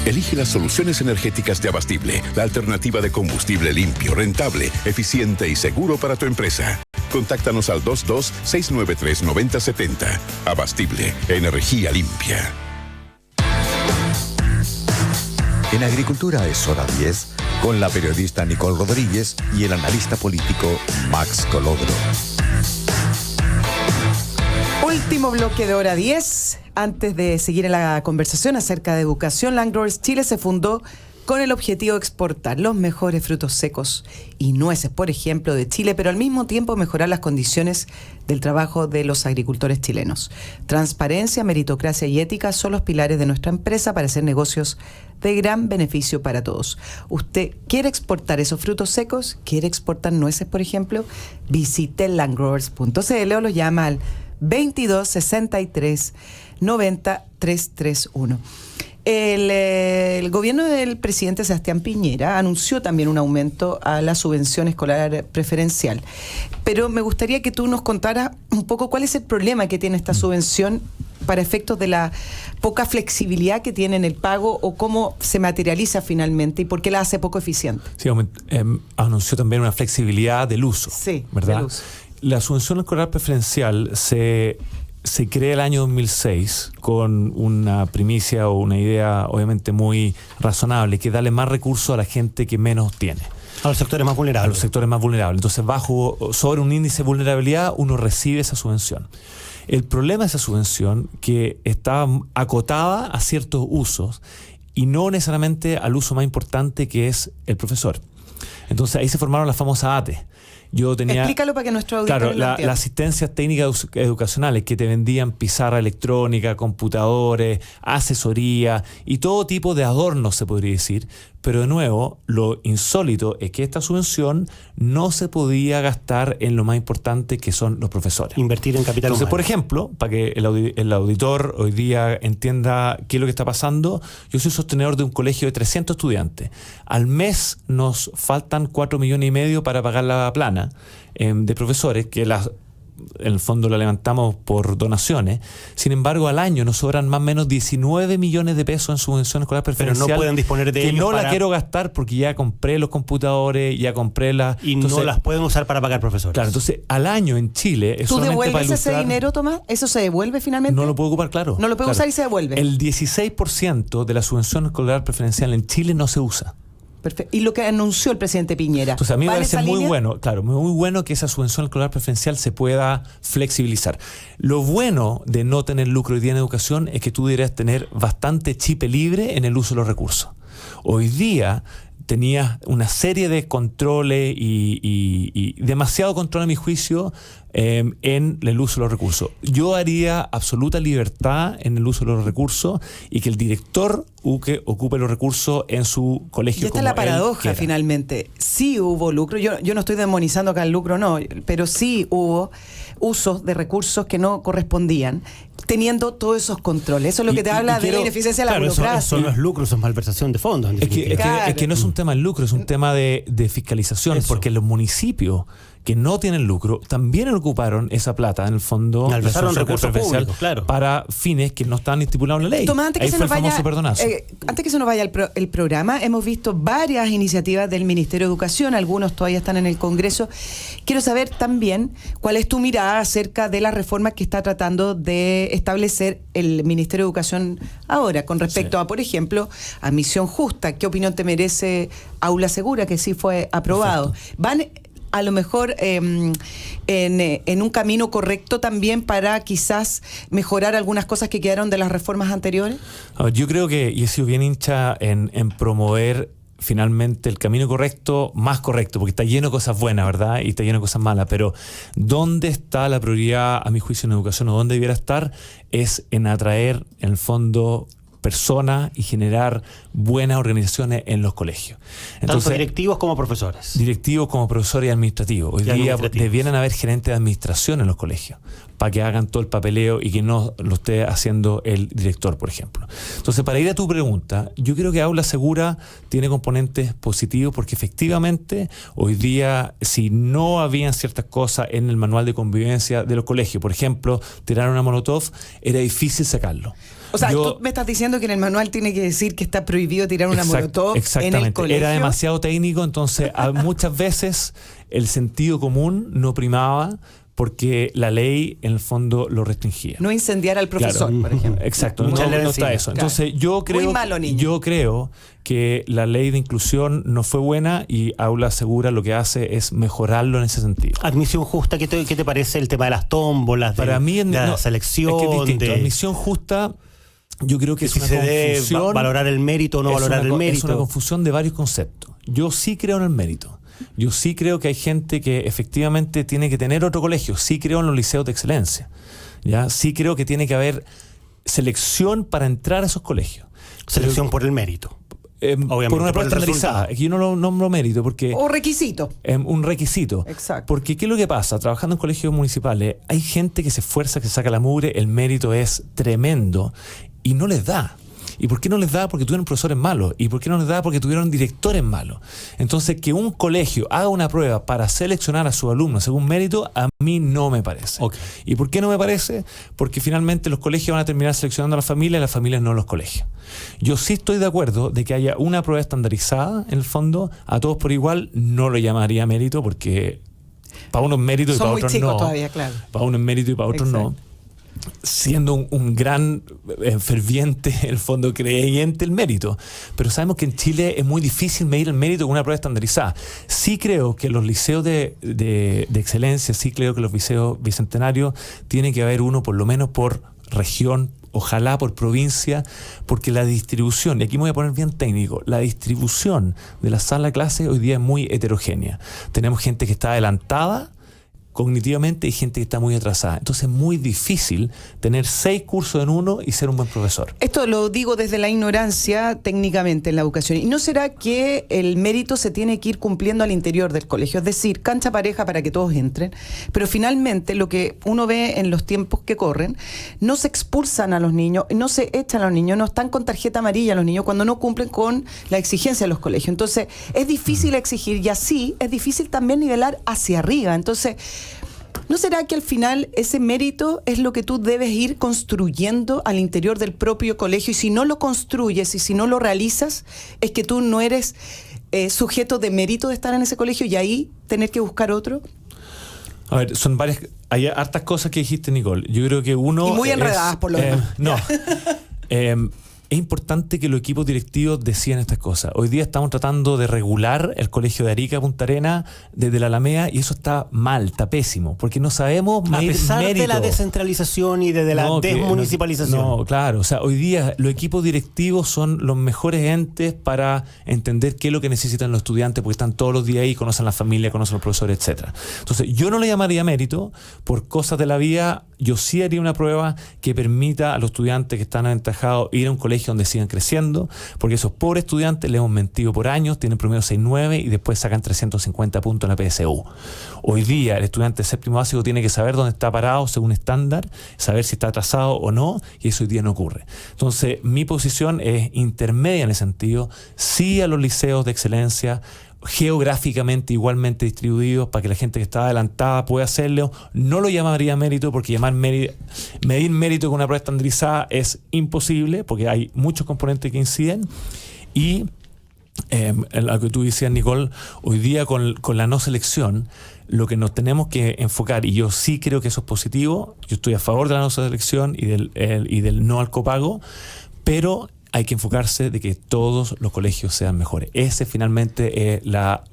Elige las soluciones energéticas de Abastible, la alternativa de combustible limpio, rentable, eficiente y seguro para tu empresa. Contáctanos al 22-693-9070. Abastible, energía limpia. En Agricultura es hora 10, con la periodista Nicole Rodríguez y el analista político Max Colodro. Último bloque de hora 10. Antes de seguir en la conversación acerca de educación, Land Growers Chile se fundó con el objetivo de exportar los mejores frutos secos y nueces, por ejemplo, de Chile, pero al mismo tiempo mejorar las condiciones del trabajo de los agricultores chilenos. Transparencia, meritocracia y ética son los pilares de nuestra empresa para hacer negocios de gran beneficio para todos. ¿Usted quiere exportar esos frutos secos? ¿Quiere exportar nueces, por ejemplo? Visite landgrowers.cl o lo llama al 22 63 90 331. El gobierno del presidente Sebastián Piñera anunció también un aumento a la subvención escolar preferencial. Pero me gustaría que tú nos contaras un poco cuál es el problema que tiene esta subvención para efectos de la poca flexibilidad que tiene en el pago o cómo se materializa finalmente y por qué la hace poco eficiente. Sí, anunció también una flexibilidad del uso, sí, ¿verdad? Del uso. La subvención escolar preferencial se crea el año 2006 con una primicia o una idea obviamente muy razonable, que darle más recursos a la gente que menos tiene. A los sectores más vulnerables. A los sectores más vulnerables. Entonces, sobre un índice de vulnerabilidad, uno recibe esa subvención. El problema de esa subvención que está acotada a ciertos usos y no necesariamente al uso más importante, que es el profesor. Entonces, ahí se formaron las famosas ATE. Yo tenía... Explícalo para que nuestro auditorio Claro, lo las entienda. asistencias técnicas educacionales que te vendían pizarra electrónica, computadores, asesoría y todo tipo de adornos, se podría decir. Pero de nuevo, lo insólito es que esta subvención no se podía gastar en lo más importante, que son los profesores. Invertir en capital Entonces, humano. por ejemplo, para que el auditor hoy día entienda qué es lo que está pasando, yo soy sostenedor de un colegio de 300 estudiantes. Al mes nos faltan 4,5 millones para pagar la plana de profesores, que en el fondo la levantamos por donaciones. Sin embargo, al año nos sobran más o menos 19 millones de pesos en subvención escolar preferencial. Pero no pueden disponer de que ellos no para... la quiero gastar porque ya compré los computadores, ya compré las... Y entonces, no las pueden usar para pagar profesores. Claro, entonces al año en Chile es ¿Tú solamente para devuelves ese ilustrar... dinero, Tomás? ¿Eso se devuelve finalmente? No lo puedo ocupar, claro. No lo puedo claro. usar y se devuelve. El 16% de la subvención escolar preferencial en Chile no se usa. Perfecto. Y lo que anunció el presidente Piñera. Entonces a mí me ¿vale parece esa muy línea? bueno, claro, muy bueno que esa subvención escolar preferencial se pueda flexibilizar. Lo bueno de no tener lucro hoy día en educación es que tú deberías tener bastante chipe libre en el uso de los recursos. Hoy día tenías una serie de controles y demasiado control, a mi juicio, en el uso de los recursos. Yo haría absoluta libertad en el uso de los recursos y que el director ocupe los recursos en su colegio. Y esta es la paradoja, finalmente. Sí hubo lucro. Yo no estoy demonizando acá el lucro, no, pero sí hubo usos de recursos que no correspondían, teniendo todos esos controles. Eso es lo que te habla de la ineficiencia de la burocracia. Eso no es lucro, eso es malversación de fondos. En Es que no es un tema de lucro, es un tema de fiscalización, porque los municipios que no tienen lucro también ocuparon esa plata en el fondo malversaron recursos públicos, claro, para fines que no están estipulados en la ley. Tomás, antes que Ahí se fue nos el vaya, famoso perdonazo. antes que se nos vaya el programa, hemos visto varias iniciativas del Ministerio de Educación, algunos todavía están en el Congreso. Quiero saber también cuál es tu mirada acerca de las reformas que está tratando de establecer el Ministerio de Educación ahora, con respecto a, por ejemplo, admisión justa. ¿Qué opinión te merece Aula Segura, que sí fue aprobado? Perfecto. Van a lo mejor en un camino correcto también para quizás mejorar algunas cosas que quedaron de las reformas anteriores? Yo creo que, y he sido bien hincha en promover finalmente el camino correcto, más correcto, porque está lleno de cosas buenas, ¿verdad? Y está lleno de cosas malas, pero ¿dónde está la prioridad, a mi juicio, en educación, o dónde debiera estar? Es en atraer, en el fondo, personas y generar buenas organizaciones en los colegios. Entonces, tanto directivos como profesores. Directivos como profesores y administrativos. Hoy día debieran haber gerentes de administración en los colegios para que hagan todo el papeleo y que no lo esté haciendo el director, por ejemplo. Entonces, para ir a tu pregunta, yo creo que Aula Segura tiene componentes positivos porque efectivamente hoy día, si no habían ciertas cosas en el manual de convivencia de los colegios, por ejemplo, tirar una molotov, era difícil sacarlo. O sea, tú me estás diciendo que en el manual tiene que decir que está prohibido tirar una molotov en el colegio. Era demasiado técnico, entonces muchas veces el sentido común no primaba porque la ley en el fondo lo restringía. No incendiar al profesor, por ejemplo. Exacto, no está eso. Entonces yo creo que la ley de inclusión no fue buena y Aula Segura lo que hace es mejorarlo en ese sentido. Admisión justa, ¿qué te parece el tema de las tómbolas, para mí, de la selección? Es que es distinto. Admisión justa, yo creo que es una confusión. Valorar el mérito o no valorar el mérito. Es una confusión de varios conceptos. Yo sí creo en el mérito. Yo sí creo que hay gente que efectivamente tiene que tener otro colegio. Sí creo en los liceos de excelencia. ¿Ya? Sí creo que tiene que haber selección para entrar a esos colegios. Selección por el mérito. Obviamente, por una prueba estandarizada. Aquí yo no lo nombro mérito porque... O requisito. Un requisito. Exacto. Porque ¿qué es lo que pasa? Trabajando en colegios municipales, hay gente que se esfuerza, que saca la mugre, el mérito es tremendo y no les da. ¿Y por qué no les da? Porque tuvieron profesores malos. ¿Y por qué no les da? Porque tuvieron directores malos. Entonces, que un colegio haga una prueba para seleccionar a sus alumnos según mérito, a mí no me parece. Okay. ¿Y por qué no me parece? Porque finalmente los colegios van a terminar seleccionando a las familias no a los colegios. Yo sí estoy de acuerdo de que haya una prueba estandarizada, en el fondo, a todos por igual. No lo llamaría mérito porque para unos mérito y para otros no. Son muy chicos todavía, claro. Para unos mérito y para otros no. Siendo un gran ferviente, en el fondo, creyente el mérito. Pero sabemos que en Chile es muy difícil medir el mérito con una prueba estandarizada. Sí creo que los liceos de excelencia, sí creo que los liceos bicentenarios tiene que haber uno por lo menos por región ojalá por provincia, porque la distribución, y aquí me voy a poner bien técnico, la distribución de la sala de clase hoy día es muy heterogénea. Tenemos gente que está adelantada cognitivamente y gente que está muy atrasada. Entonces es muy difícil tener 6 cursos en uno y ser un buen profesor. Esto lo digo desde la ignorancia técnicamente en la educación. ¿Y no será que el mérito se tiene que ir cumpliendo al interior del colegio? Es decir, cancha pareja para que todos entren, pero finalmente lo que uno ve en los tiempos que corren, no se expulsan a los niños, no se echan a los niños, no están con tarjeta amarilla los niños cuando no cumplen con la exigencia de los colegios. Entonces es difícil exigir y así es difícil también nivelar hacia arriba. Entonces, ¿no será que al final ese mérito es lo que tú debes ir construyendo al interior del propio colegio? Y si no lo construyes y si no lo realizas, es que tú no eres sujeto de mérito de estar en ese colegio y ahí tener que buscar otro. A ver, son varias, hay hartas cosas que dijiste, Nicole. Yo creo que uno... Y muy enredadas por lo demás. No. Es importante que los equipos directivos decidan estas cosas. Hoy día estamos tratando de regular el colegio de Arica, Punta Arenas, desde la Alameda, y eso está mal, está pésimo, porque no sabemos medir mérito. A pesar de la descentralización y de la desmunicipalización. No, claro. O sea, hoy día los equipos directivos son los mejores entes para entender qué es lo que necesitan los estudiantes, porque están todos los días ahí, conocen la familia, conocen a los profesores, etcétera. Entonces, yo no le llamaría mérito por cosas de la vida. Yo sí haría una prueba que permita a los estudiantes que están aventajados ir a un colegio donde sigan creciendo, porque esos pobres estudiantes le hemos mentido por años, tienen promedio 6.9 y después sacan 350 puntos en la PSU. Hoy día el estudiante de séptimo básico tiene que saber dónde está parado según estándar, saber si está atrasado o no, y eso hoy día no ocurre. Entonces, mi posición es intermedia en ese sentido, sí a los liceos de excelencia, geográficamente igualmente distribuidos para que la gente que está adelantada pueda hacerlo. No lo llamaría mérito, porque medir mérito con una prueba estandarizada es imposible, porque hay muchos componentes que inciden. Y lo que tú decías, Nicole, hoy día con la no selección, lo que nos tenemos que enfocar, y yo sí creo que eso es positivo, yo estoy a favor de la no selección y del no al copago, pero hay que enfocarse de que todos los colegios sean mejores. Ese finalmente es la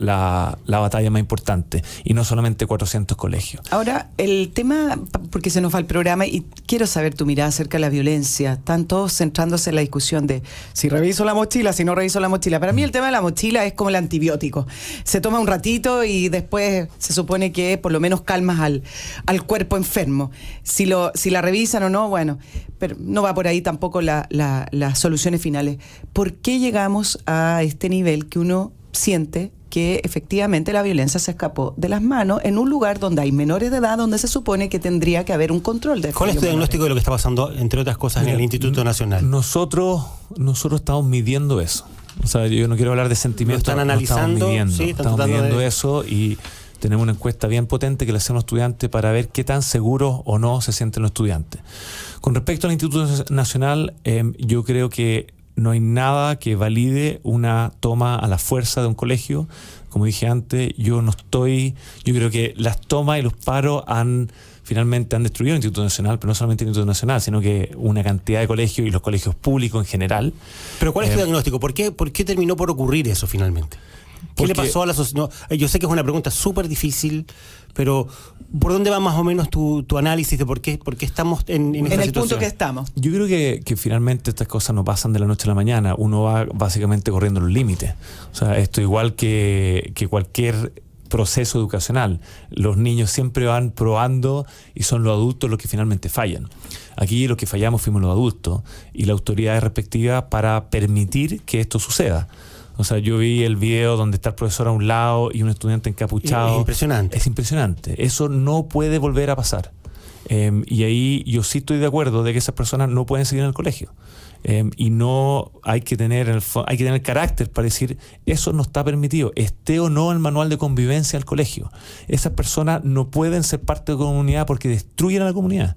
batalla más importante, y no solamente 400 colegios. Ahora, el tema, porque se nos va el programa y quiero saber tu mirada acerca de la violencia. Están todos centrándose en la discusión de si reviso la mochila, si no reviso la mochila. Para mí el tema de la mochila es como el antibiótico. Se toma un ratito y después se supone que por lo menos calmas al cuerpo enfermo. Si la revisan o no, bueno, pero no va por ahí tampoco la solución finales. ¿Por qué llegamos a este nivel que uno siente que efectivamente la violencia se escapó de las manos en un lugar donde hay menores de edad, donde se supone que tendría que haber un control de... ¿Cuál es tu diagnóstico de lo que está pasando, entre otras cosas, en el Instituto Nacional? Nosotros estamos midiendo eso. O sea, yo no quiero hablar de sentimientos. ¿Lo están analizando? Estamos midiendo eso, y tenemos una encuesta bien potente que le hacemos a los estudiantes para ver qué tan seguros o no se sienten los estudiantes. Con respecto al Instituto Nacional, yo creo que no hay nada que valide una toma a la fuerza de un colegio. Como dije antes, yo creo que las tomas y los paros finalmente han destruido el Instituto Nacional, pero no solamente el Instituto Nacional, sino que una cantidad de colegios y los colegios públicos en general. Pero ¿cuál es tu diagnóstico? ¿Por qué terminó por ocurrir eso finalmente? ¿Qué le pasó a la sociedad? No, yo sé que es una pregunta súper difícil, pero ¿por dónde va más o menos tu análisis de por qué estamos en esta situación? Punto que estamos. Yo creo que finalmente estas cosas no pasan de la noche a la mañana. Uno va básicamente corriendo los límites. O sea, esto igual que cualquier proceso educacional. Los niños siempre van probando y son los adultos los que finalmente fallan. Aquí los que fallamos fuimos los adultos y la autoridad respectiva para permitir que esto suceda. O sea, yo vi el video donde está el profesor a un lado y un estudiante encapuchado. Es impresionante. Es impresionante. Eso no puede volver a pasar. Y ahí yo sí estoy de acuerdo de que esas personas no pueden seguir en el colegio. Y no hay que tener carácter para decir eso no está permitido, esté o no el manual de convivencia del colegio. Esas personas no pueden ser parte de la comunidad porque destruyen a la comunidad.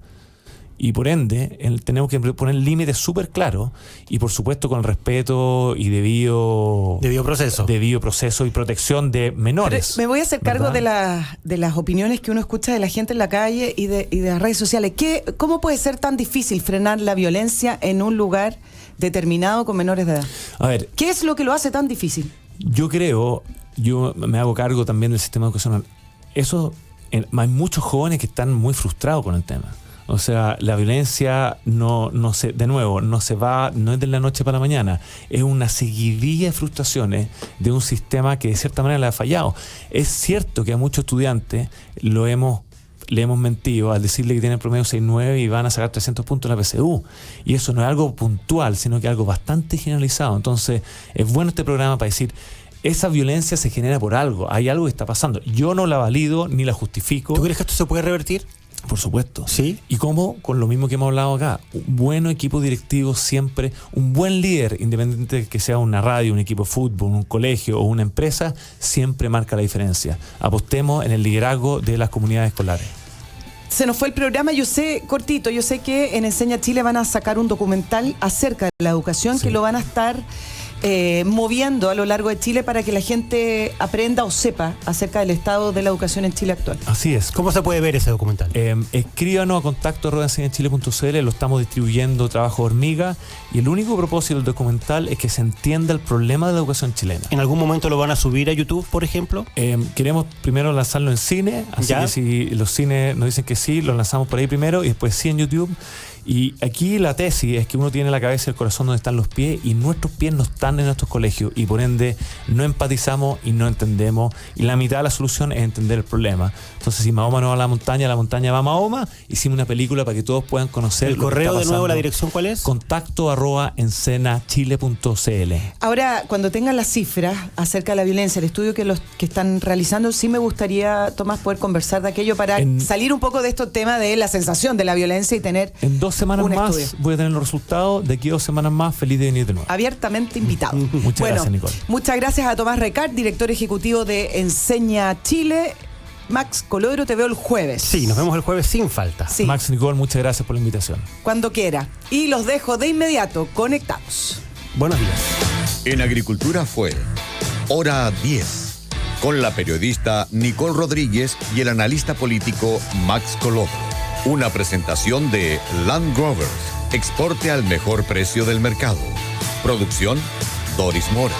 Y por ende, tenemos que poner límites súper claros y por supuesto con respeto y debido proceso y protección de menores. Pero me voy a hacer cargo de las opiniones que uno escucha de la gente en la calle y de las redes sociales. ¿Cómo puede ser tan difícil frenar la violencia en un lugar determinado con menores de edad? A ver, ¿qué es lo que lo hace tan difícil? Yo me hago cargo también del sistema educacional. Hay muchos jóvenes que están muy frustrados con el tema. O sea, la violencia no se va, no es de la noche para la mañana, es una seguidilla de frustraciones de un sistema que de cierta manera le ha fallado. Es cierto que a muchos estudiantes le hemos mentido al decirle que tienen promedio 6.9 y van a sacar 300 puntos en la PSU. Y eso no es algo puntual, sino que es algo bastante generalizado. Entonces, es bueno este programa para decir, esa violencia se genera por algo, hay algo que está pasando. Yo no la valido ni la justifico. ¿Tú crees que esto se puede revertir? Por supuesto. ¿Sí? ¿Y cómo? Con lo mismo que hemos hablado acá. Un buen equipo directivo siempre, un buen líder, independiente de que sea una radio, un equipo de fútbol, un colegio o una empresa, siempre marca la diferencia. Apostemos en el liderazgo de las comunidades escolares. Se nos fue el programa, yo sé que en Enseña Chile van a sacar un documental acerca de la educación, que lo van a estar moviendo a lo largo de Chile para que la gente aprenda o sepa acerca del estado de la educación en Chile actual. Así es. ¿Cómo se puede ver ese documental? Escríbanos a contacto@enseñachile.cl, lo estamos distribuyendo, trabajo hormiga, y el único propósito del documental es que se entienda el problema de la educación chilena. ¿En algún momento lo van a subir a YouTube, por ejemplo? Queremos primero lanzarlo en cine, así que si los cines nos dicen que sí, lo lanzamos por ahí primero y después sí en YouTube. Y aquí la tesis es que uno tiene la cabeza y el corazón donde están los pies, y nuestros pies no están en nuestros colegios, y por ende no empatizamos y no entendemos, y la mitad de la solución es entender el problema. Entonces, si Mahoma no va a la montaña va a Mahoma. Hicimos una película para que todos puedan conocer el correo. De nuevo, la dirección, ¿cuál es? contacto@ensenachile.cl. Ahora, cuando tengan las cifras acerca de la violencia, el estudio que están realizando, sí me gustaría, Tomás, poder conversar de aquello para salir un poco de este tema de la sensación de la violencia y tener en 2 semanas más estudio. voy a tener los resultados. De aquí a 2 semanas más, feliz de venir de nuevo. Abiertamente invitado. Muchas gracias, Nicole. Muchas gracias a Tomás Recart, director ejecutivo de Enseña Chile. Max Colodro, te veo el jueves. Sí, nos vemos el jueves sin falta. Sí. Max, Nicole, muchas gracias por la invitación. Cuando quiera. Y los dejo de inmediato conectados. Buenos días. En Agricultura fue Hora 10, con la periodista Nicole Rodríguez y el analista político Max Colodro. Una presentación de Land Growers. Exporte al mejor precio del mercado. Producción, Doris Mora.